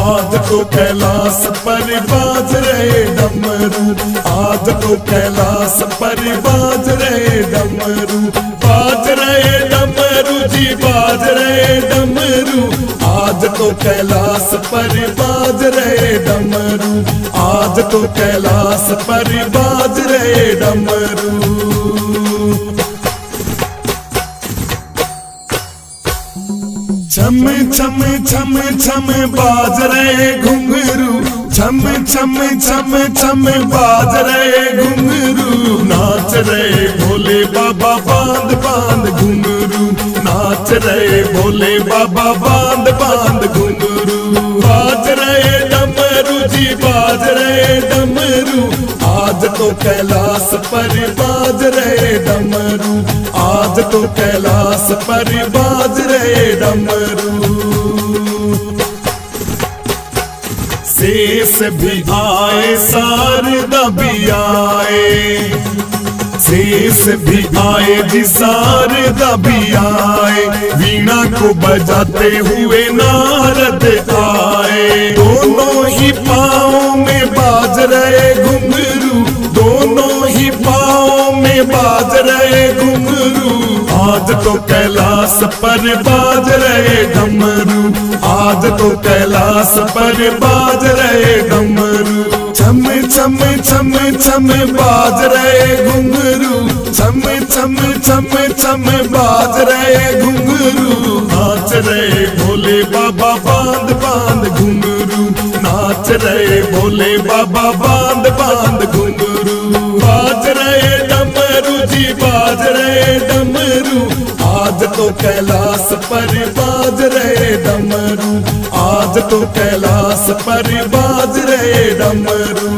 आज तो कैलाश पर बाज रहे डमरू, आज तो कैलाश पर बाज रहे डमरू, बाज रहे डमरू जी बाज रहे डमरू। आज तो कैलाश पर बाज रहे डमरू, आज तो कैलाश पर बाज रहे डमरू। छम छम छम छम बाज रहे घुंघरू, छम छम छम छम बाज रहे घुंघरू। नाच रहे भोले बाबा बांध बांध घुंघरू, नाच रहे भोले बाबा बांध बांध घुंघरू। बाज रहे डमरू जी बाज रहे डमरू, आज तो कैलाश पर बाज रहे डमरू, आज तो कैलाश पर बाज रहे डमरू। शेष भी आए शारदा भी आए, शेष भी आए जी शारदा भी आए। वीणा को बजाते हुए नारद आए, दोनों ही पाँव में बाज रहे घुंघरू, दोनों ही पाँव में बाज रहे घुंघरू। आज तो कैलाश पर बाज रहे डमरू, आज तो कैलाश पर बाज रहे डमरू। छम छम छम छम बाज रहे घुंघरू, छम छम छम छम बाज रहे घुंघरू। नाच रहे भोले बाबा बांध बांध घुंघरू, नाच रहे भोले बाबा बांध बांध घुंघरू। बाज रहे डमरू जी बाज रहे डमरू, आज तो कैलाश पर बाज रहे डमरू, आज तो कैलाश पर बाज रहे डमरू।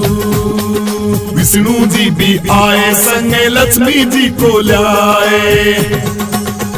विष्णु जी भी आए संग लक्ष्मी जी को लाए,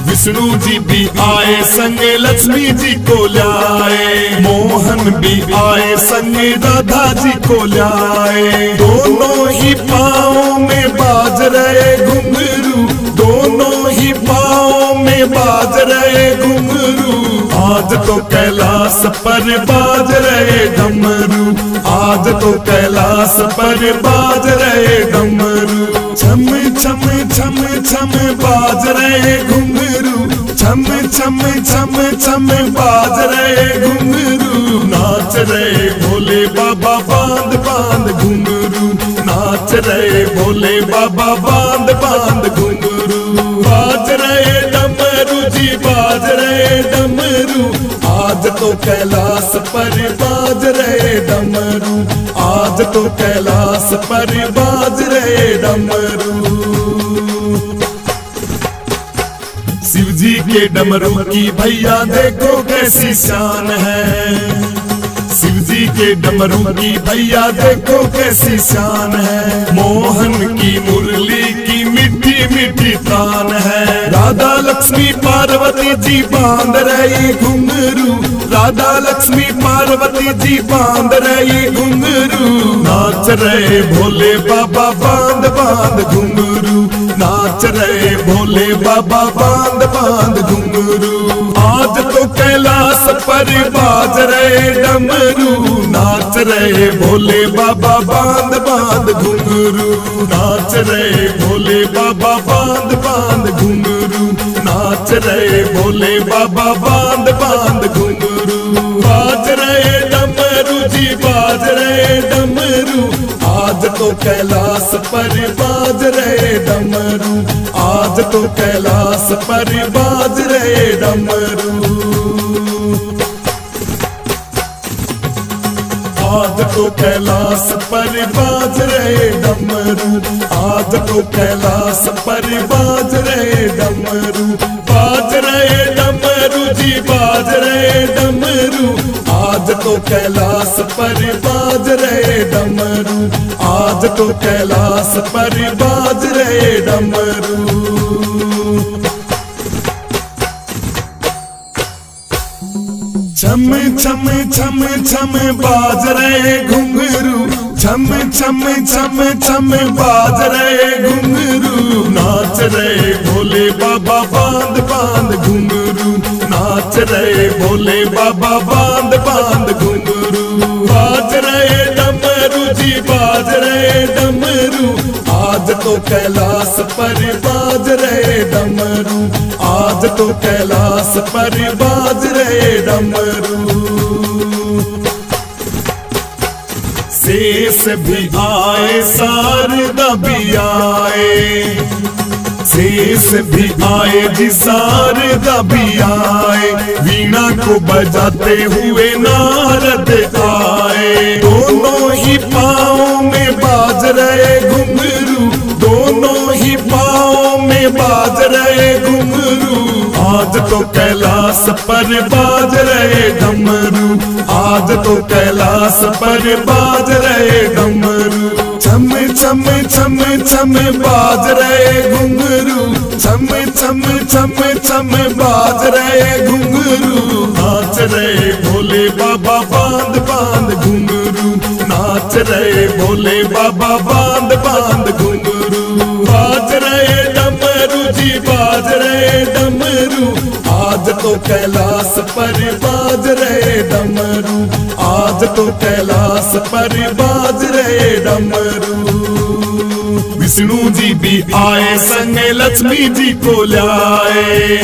विष्णु जी भी आए संग लक्ष्मी जी को लाए। मोहन भी आए संग राधा जी को लाए, दोनों ही पाँव में बाज रहे घुंघरू, दोनों ही पाँव में बाज रहे घुंघरू। आज तो कैलाश पर बाज रहे डमरू, आज तो कैलाश पर बाज रहे डमरू। छम छम छम छम बाज रहे घुंघरू, छम छम छम छम बाज रहे घुंघरू। नाच रहे भोले बाबा बांध बांध घुंघरू, नाच रहे भोले बाबा बांध बांध घुंघरू। बाज रहे डमरू जी बाज रहे डमरू, आज तो कैलाश पर बाज रहे डमरू, आज तो कैलाश पर बाज रहे डमरू। शिव जी के डमरू की भैया देखो कैसी शान है, शिव जी के डमरू की भैया देखो कैसी शान है। मोहन की मुरली की मिट्टी मिट्टी तान है। राधा लक्ष्मी पार्वती जी बांध रही घुंघरू, राधा लक्ष्मी पार्वती जी बांध रही घुंघरू। नाच रहे भोले बाबा बांध बांध घुंघरू, नाच रहे भोले बाबा बांध बांध घुंघरू। आज तो कैलाश पर बाज रहे डमरू, नाच रहे भोले बाबा बांध बांध घुंघरू, नाच रहे भोले बाबा बांध बांध घुंघरू, नाच रहे भोले बाबा बांध बांध घुंघरू। बाज रहे डमरू जी बाज रहे डमरू, आज तो कैलाश पर बाज रहे डमरू, आज तो कैलाश पर बाज रहे डमरू। आज तो कैलाश पर बाज रहे डमरू, आज तो कैलाश पर बाज रहे डमरू। बाज रहे डमरू जी बाज रहे डमरू, आज तो कैलाश पर बाज रहे डमरू, आज तो कैलाश पर बाज रहे डमरू। छम छम छम छम बाज रहे घुंघरू, छम छम छम छम बाज रहे घुंघरू। नाच रहे भोले बाबा बांध बांध घुंघरू, नाच नाच रहे भोले बाबा बांध बांध घुंघरू। बाज रहे डमरू जी बाज रहे डमरू, आज तो कैलाश पर बाज रहे डमरू, आज तो कैलाश पर बाज रहे डमरू। शेष भी आए शारदा भी आए, शेष भी आए जी शारदा भी आए, वीणा को बजाते हुए नारद आए। दोनों ही पाँव में बाज रहे घुंघरू, दोनों ही पाँव में बाज रहे घुंघरू, आज तो कैलाश पर बाज रहे डमरू, आज तो कैलाश पर बाज रहे डमरू। छम छम छम छम बाज रहे घुंघरू, छम छम छम छम बाज रहे घुंघरू, नाच रहे भोले बाबा बांध बांध घुंघरू, नाच रहे भोले बाबा बांध बांध घुंघरू। बाज रहे डमरू जी बाज रहे डमरू, आज तो कैलाश पर बाज रहे डमरू, आज तो कैलाश पर बाज रहे डमरू। विष्णु जी भी आए संग लक्ष्मी जी को लाए,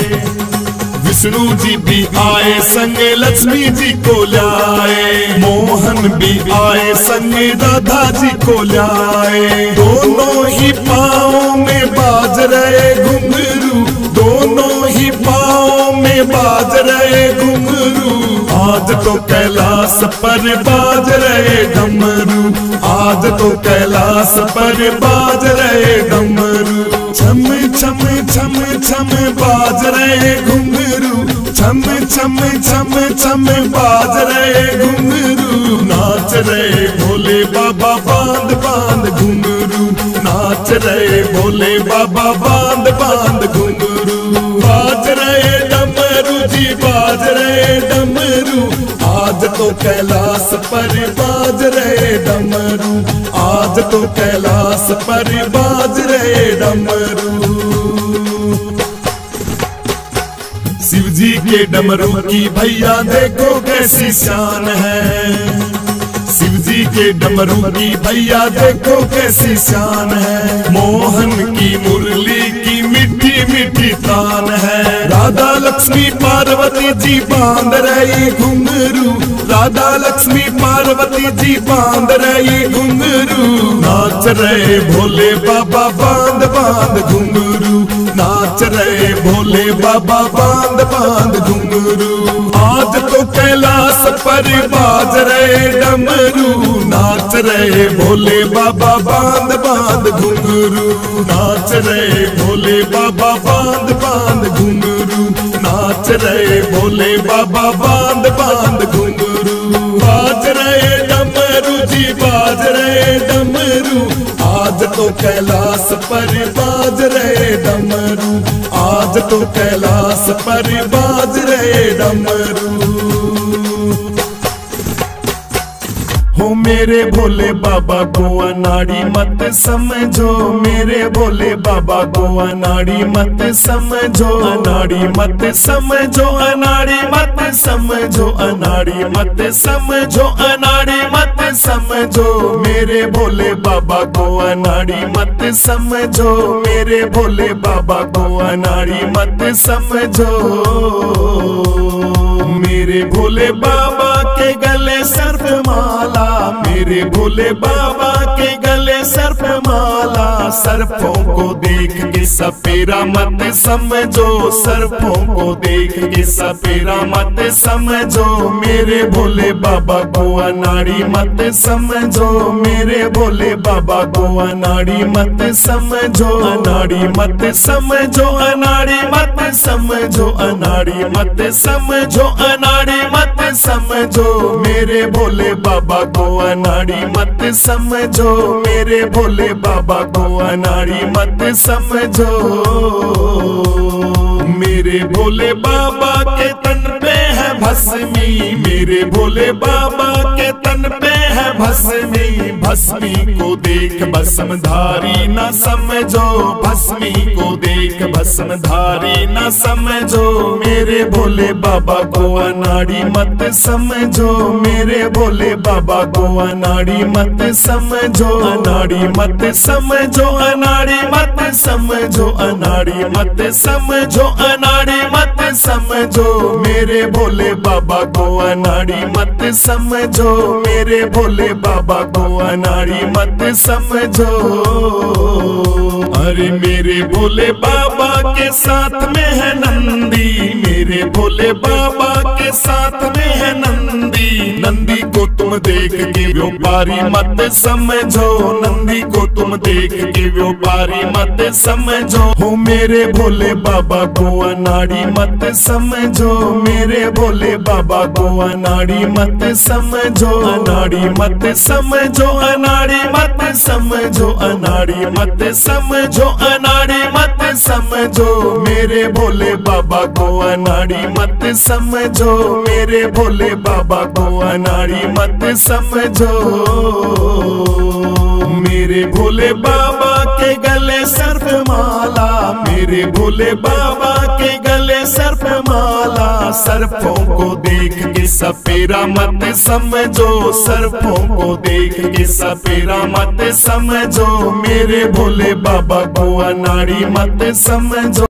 विष्णु जी भी आए संग लक्ष्मी जी को लाए, मोहन भी आए संग राधा जी को लाए। दोनों ही पाँव में बाज रहे घुंघरू, दोनों ही पाँव में बाज रहे घुंघरू, आज तो कैलाश पर बाज रहे डमरू, आज तो कैलाश पर बाज रहे डमरू। छम छम छम छम बाज रहे घुंघरू, छम छम छम छम बाज रहे घुंघरू, नाच रहे भोले बाबा बांध बांध घुंघरू, नाच रहे भोले बाबा बांध बांध घुंघरू। बाज रहे डमरू जी बाज रहे डमरू, आज तो कैलाश पर बाज रहे डमरू, आज तो कैलाश पर बाज रहे डमरू। शिव जी के डमरू की भैया देखो कैसी शान है, शिव जी के डमरू की भैया देखो कैसी शान है, मोहन की मुरली की मिठी मिठी तान है। राधा लक्ष्मी पार्वती जी बांध रही घुंघरू, राधा लक्ष्मी पार्वती जी बांध रही घुंघरू, नाच रहे भोले बाबा बांध बांध घुंघरू, नाच रहे भोले बाबा बांध बांध घुंघरू। आज तो कैलाश पर बाज रहे डमरू, नाच रहे भोले बाबा बांध बांध घुंघरू, नाच रहे भोले बाबा बांध बांध घुंघरू, नाच रहे भोले बाबा बांध बांध घुंघरू। बाज रहे डमरू जी बाज रहे डमरू, आज तो कैलाश पर बाज रहे डमरू, आज तो कैलाश पर बाज रहे डमरू। हो मेरे भोले बाबा को अनाड़ी मत समझो, मेरे भोले बाबा को अनाड़ी मत समझो, अनाड़ी मत समझो, अनाड़ी मत समझो, अनाड़ी मत समझो, अनाड़ी मत समझो, मेरे भोले बाबा को अनाड़ी मत समझो, मेरे भोले बाबा को अनाड़ी मत समझो। मेरे भोले बाबा के गले सर्प माला, मेरे भोले बाबा के गले सर्प माला, सर्पों को देख के सपेरा मत समझो, सर्पों को देख के सपेरा मत समझो, मेरे भोले बाबा को अनाड़ी मत समझो, मेरे भोले बाबा को अनाड़ी मत समझो, अनाड़ी मत समझो, अनाड़ी मत समझो, अनाड़ी मत समझो, अनाड़ी मत समझो, मेरे भोले बाबा को अनाड़ी मत समझो, मेरे भोले बाबा को अनाड़ी मत समझो। मेरे भोले बाबा के तन पे है भस्मी, मेरे भोले बाबा के तन पे है भस्मी, भस्मी को देख भस्मधारी न समझो, भस्मी को देख भस्मधारी न समझो, मेरे भोले बाबा को अनाड़ी मत समझो, मेरे भोले बाबा को अनाड़ी मत समझो, अनाड़ी मत समझो, अनाड़ी मत समझो, अनाड़ी मत समझो, अनाड़ी मत समझो, मेरे भोले बाबा को अनाड़ी मत समझो, मेरे भोले बाबा को अनाड़ी मत समझो। अरे मेरे भोले बाबा के साथ में है नंदी, मेरे भोले बाबा के साथ में है नंदी, नंदी को तुम देख के व्यापारी मत समझो, नंदी को तुम देख के व्यापारी मत समझो, हो मेरे भोले बाबा को अनाड़ी मत समझो, मेरे भोले बाबा को अनाड़ी मत समझो, अनाड़ी मत समझो, अनाड़ी मत समझो, अनाड़ी मत समझो, अनाड़ी मत समझो, मेरे भोले बाबा को अनाड़ी मत समझो, मेरे भोले बाबा को अनाड़ी मत समझो। मेरे भोले बाबा के गले सर्प माला, मेरे भोले बाबा के गले सर्प माला, सर्पों को देख के सपेरा मत समझो, सर्पों को देख के सपेरा मत समझो, मेरे भोले बाबा को अनाड़ी मत समझो।